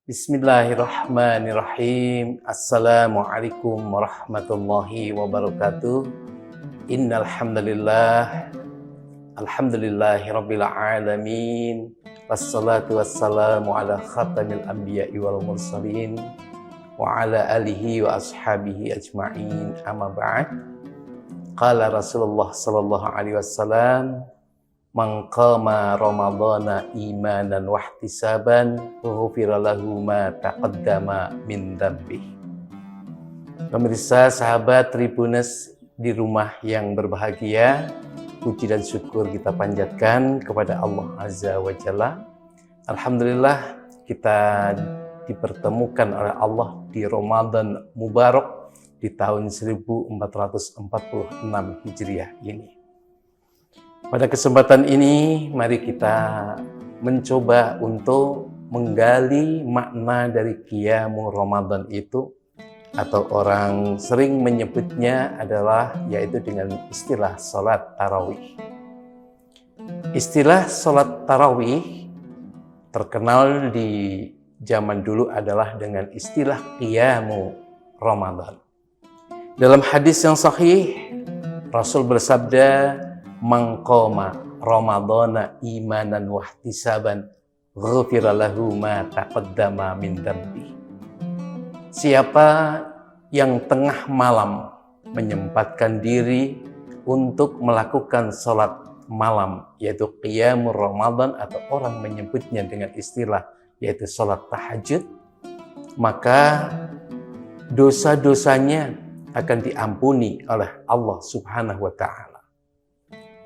Bismillahirrahmanirrahim. Assalamualaikum warahmatullahi wabarakatuh. Innal hamdalillah, alhamdulillahi rabbil alamin. Wassalatu wassalamu ala khatamil anbiya'i wal mursalin wa ala alihi wa ashabihi ajma'in. Amma ba'd. Qala Rasulullah sallallahu alaihi wasallam, man qama ramadhana imanan wa ihtisaban ghufira lahu ma taqaddama min dzambi. Pemirsa sahabat Tribuners di rumah yang berbahagia, puji dan syukur kita panjatkan kepada Allah Azza wa Jalla. Alhamdulillah kita dipertemukan oleh Allah di Ramadan Mubarak di tahun 1446 Hijriah ini. Pada kesempatan ini, mari kita mencoba untuk menggali makna dari Qiyamul Ramadan itu, atau orang sering menyebutnya adalah yaitu dengan istilah sholat tarawih. Istilah sholat tarawih terkenal di zaman dulu adalah dengan istilah Qiyamul Ramadan. Dalam hadis yang sahih, Rasul bersabda, man qama ramadhana imanan wa ihtisaban ghufira lahu ma taqaddama min dzambi. Siapa yang tengah malam menyempatkan diri untuk melakukan salat malam, yaitu qiyamul ramadan, atau orang menyebutnya dengan istilah yaitu salat tahajud, maka dosa-dosanya akan diampuni oleh Allah Subhanahu wa ta'ala.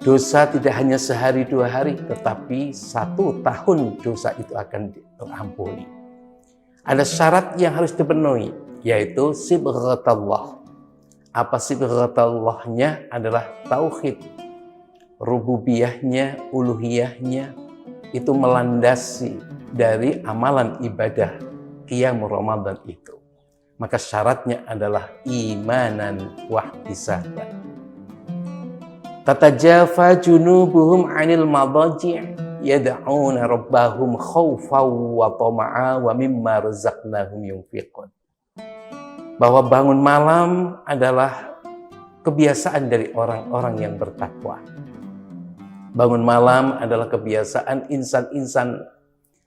Dosa tidak hanya sehari dua hari, tetapi 1 tahun dosa itu akan terampuni. Ada syarat yang harus dipenuhi, yaitu sibghatallah. Apa sibghatallahnya? Adalah tauhid, rububiyahnya, uluhiyahnya, itu melandasi dari amalan ibadah Qiyamul Ramadan itu. Maka syaratnya adalah imanan wa ihtisaban. Tatajafa junubuhum 'anil madaji' yad'una rabbahum khaufan wa tama'a wa mimma razaqnahum yunfiqun. Bahwa bangun malam adalah kebiasaan dari orang-orang yang bertakwa. Bangun malam adalah kebiasaan insan-insan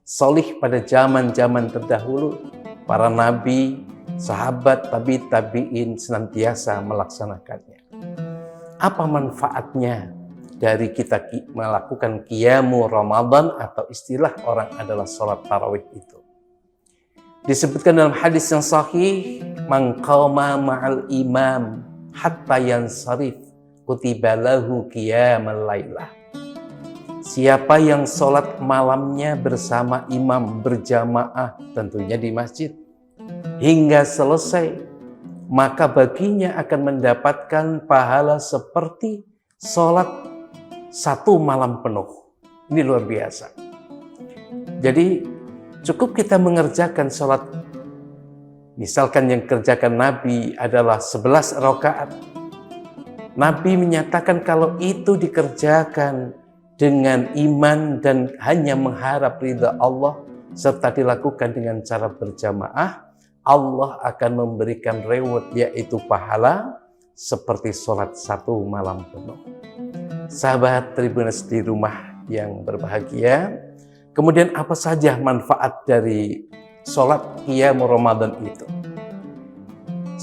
solih pada zaman-zaman terdahulu. Para nabi, sahabat, tabi'in senantiasa melaksanakannya. Apa manfaatnya dari kita melakukan Qiyamul Ramadan, atau istilah orang adalah sholat tarawih itu? Disebutkan dalam hadis yang sahih, man qama ma'al imam hatta yansarif kutiba lahu qiyamul lailah. Siapa yang sholat malamnya bersama imam berjamaah, tentunya di masjid, hingga selesai, maka baginya akan mendapatkan pahala seperti sholat 1 malam penuh. Ini luar biasa. Jadi cukup kita mengerjakan sholat, misalkan yang kerjakan Nabi adalah 11 rakaat. Nabi menyatakan kalau itu dikerjakan dengan iman dan hanya mengharap ridha Allah, serta dilakukan dengan cara berjamaah, Allah akan memberikan reward, yaitu pahala seperti sholat 1 malam penuh. Sahabat Tribuners di rumah yang berbahagia, kemudian apa saja manfaat dari sholat Qiyamul Ramadan itu?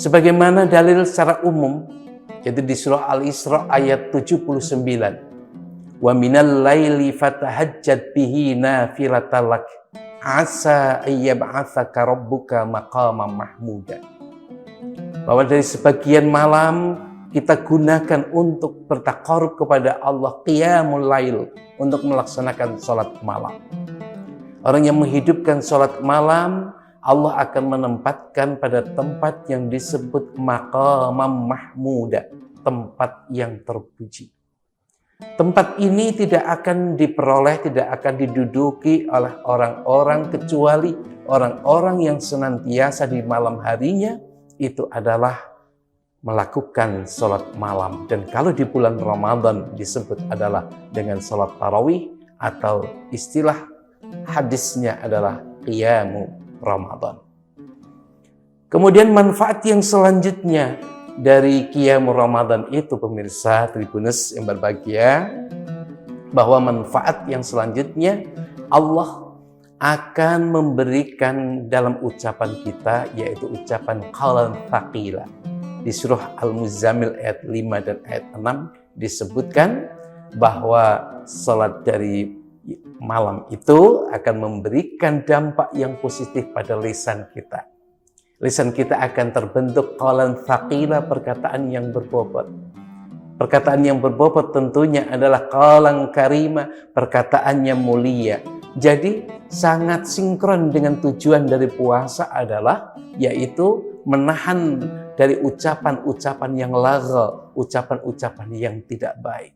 Sebagaimana dalil secara umum, yaitu di surah Al-Isra ayat 79. Wa minal laili fatahajjat bihi nafilatan lak asa ayyab'atsaka rabbuka maqaman mahmuda. Bahwa dari sebagian malam kita gunakan untuk bertaqarrub kepada Allah, qiyamul lail, untuk melaksanakan salat malam. Orang yang menghidupkan salat malam, Allah akan menempatkan pada tempat yang disebut maqaman mahmuda, tempat yang terpuji. Tempat ini tidak akan diperoleh, tidak akan diduduki oleh orang-orang kecuali orang-orang yang senantiasa di malam harinya itu adalah melakukan sholat malam. Dan kalau di bulan Ramadan disebut adalah dengan sholat tarawih, atau istilah hadisnya adalah Qiyamul Ramadan. Kemudian manfaat yang selanjutnya dari Qiyamul Ramadan itu, pemirsa Tribuners yang berbahagia, bahwa manfaat yang selanjutnya Allah akan memberikan dalam ucapan kita, yaitu ucapan qaulan tsaqila. Di surah Al-Muzammil ayat 5 dan ayat 6 disebutkan bahwa salat dari malam itu akan memberikan dampak yang positif pada lisan kita. Lisan kita akan terbentuk qaulan tsaqila, perkataan yang berbobot. Perkataan yang berbobot tentunya adalah qaulan karima, perkataan yang mulia. Jadi sangat sinkron dengan tujuan dari puasa adalah yaitu menahan dari ucapan-ucapan yang lagha, ucapan-ucapan yang tidak baik.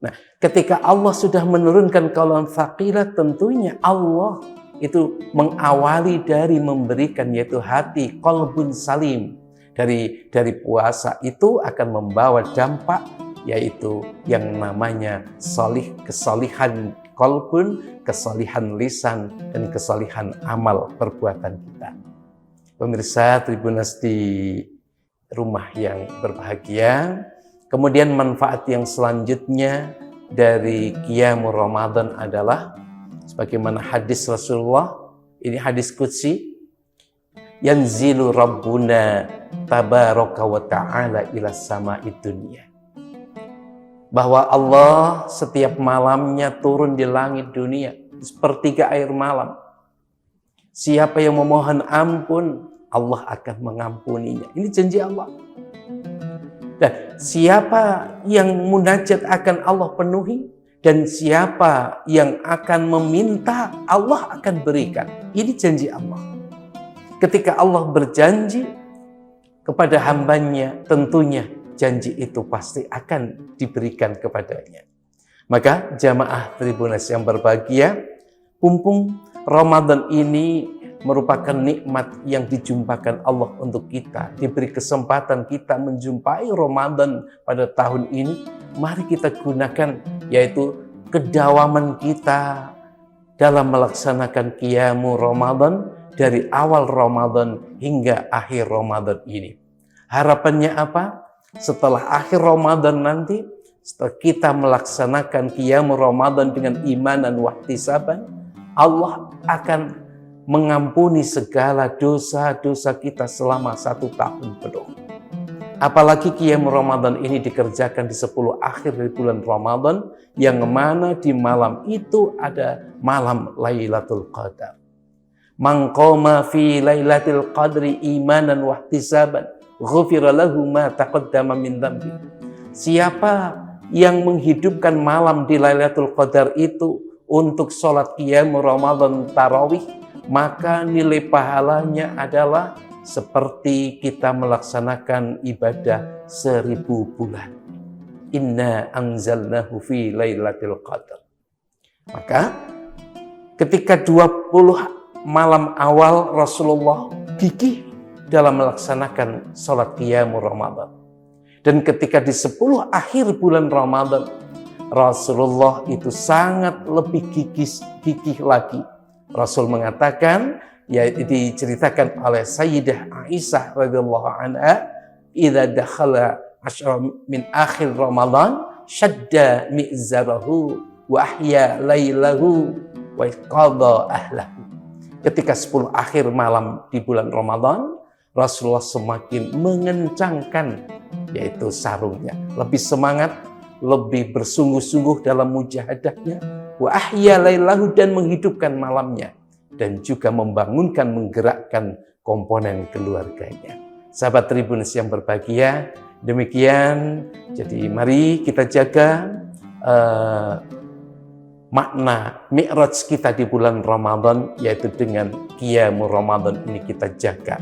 Nah, ketika Allah sudah menurunkan qaulan tsaqila, tentunya Allah itu mengawali dari memberikan, yaitu hati, qalbun salim. Dari puasa itu akan membawa dampak, yaitu yang namanya kesalihan qalbun, kesalihan lisan, dan kesalihan amal perbuatan kita. Pemirsa Tribuners di rumah yang berbahagia, kemudian manfaat yang selanjutnya dari Qiyamul Ramadan adalah sebagaimana hadis Rasulullah, ini hadis qudsi, yanzilu rabbuna tabaraka wa ta'ala ila sama'id dunya. Bahwa Allah setiap malamnya turun di langit dunia, sepertiga air malam. Siapa yang memohon ampun, Allah akan mengampuninya. Ini janji Allah. Dan siapa yang munajat akan Allah penuhi, dan siapa yang akan meminta, Allah akan berikan. Ini janji Allah. Ketika Allah berjanji kepada hambanya, tentunya janji itu pasti akan diberikan kepadanya. Maka jamaah Tribuners yang berbahagia, mumpung Ramadan ini merupakan nikmat yang dijumpakan Allah untuk kita. Diberi kesempatan kita menjumpai Ramadan pada tahun ini, mari kita gunakan, yaitu kedawaman kita dalam melaksanakan Qiyamul Ramadan dari awal Ramadan hingga akhir Ramadan ini. Harapannya apa? Setelah akhir Ramadan nanti, setelah kita melaksanakan Qiyamul Ramadan dengan iman dan wahtisaban, Allah akan mengampuni segala dosa-dosa kita selama 1 tahun penuh. Apalagi Qiyamul Ramadan ini dikerjakan di 10 akhir dari bulan Ramadan, yang mana di malam itu ada malam Lailatul Qadar. Man qama fi Lailatul Qadri imanan wa ihtisaban, ghufira lahu ma taqaddama min dhanbi. Siapa yang menghidupkan malam di Lailatul Qadar itu untuk sholat Qiyamul Ramadan tarawih, maka nilai pahalanya adalah seperti kita melaksanakan ibadah 1000 bulan. Inna anzalnahu fi Lailatul Qadar. Maka ketika 20 malam awal Rasulullah gigih dalam melaksanakan sholat Qiyamul Ramadan. Dan ketika di 10 akhir bulan Ramadan, Rasulullah itu sangat lebih gigih lagi. Rasul mengatakan, yaitu diceritakan oleh Sayyidah Aisyah radhiyallahu anha, idza dakhala asyra min akhir Ramadan shadda mi'zarahu wa ahya lailahu wa qadha ahlahu. Ketika 10 akhir malam di bulan Ramadan, Rasulullah semakin mengencangkan, yaitu sarungnya, lebih semangat, lebih bersungguh-sungguh dalam mujahadahnya, wa ahya lailahu, dan menghidupkan malamnya, dan juga membangunkan, menggerakkan komponen keluarganya. Sahabat Tribuners yang berbahagia, demikian. Jadi mari kita jaga makna Mi'raj kita di bulan Ramadan, yaitu dengan Qiyamul Ramadan ini kita jaga.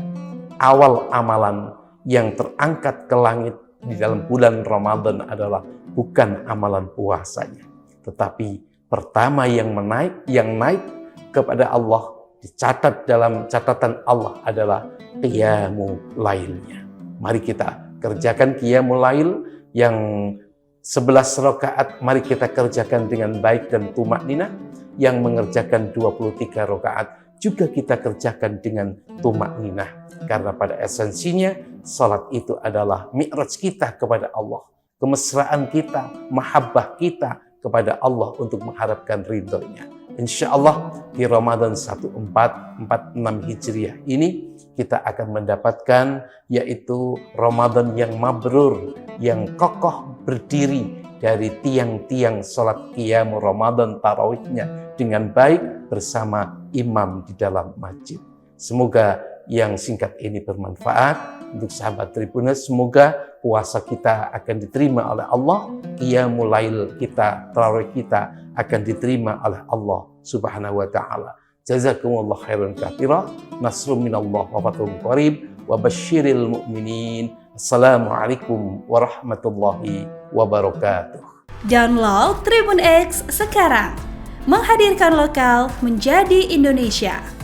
Awal amalan yang terangkat ke langit di dalam bulan Ramadan adalah bukan amalan puasanya, tetapi pertama yang naik kepada Allah, dicatat dalam catatan Allah adalah Qiyamul Lailnya. Mari kita kerjakan Qiyamul Lail yang 11 rakaat, mari kita kerjakan dengan baik dan tumakninah. Yang mengerjakan 23 rakaat juga kita kerjakan dengan tumakninah. Karena pada esensinya, salat itu adalah mi'raj kita kepada Allah. Kemesraan kita, mahabbah kita kepada Allah untuk mengharapkan ridhonya. Insya Allah di Ramadan 1446 Hijriah ini kita akan mendapatkan yaitu Ramadan yang mabrur, yang kokoh berdiri dari tiang-tiang salat qiyamul Ramadan tarawihnya dengan baik bersama imam di dalam masjid. Semoga yang singkat ini bermanfaat untuk sahabat Tribuners. Semoga puasa kita akan diterima oleh Allah, qiyamul lail kita, tarawih kita akan diterima oleh Allah Subhanahu wa taala. Jazakumullah khairan katsira. Nasrun minallah wa fathun qarib wa basyiril mu'minin. Assalamualaikum warahmatullahi wabarakatuh. Download Tribun X sekarang. Menghadirkan lokal menjadi Indonesia.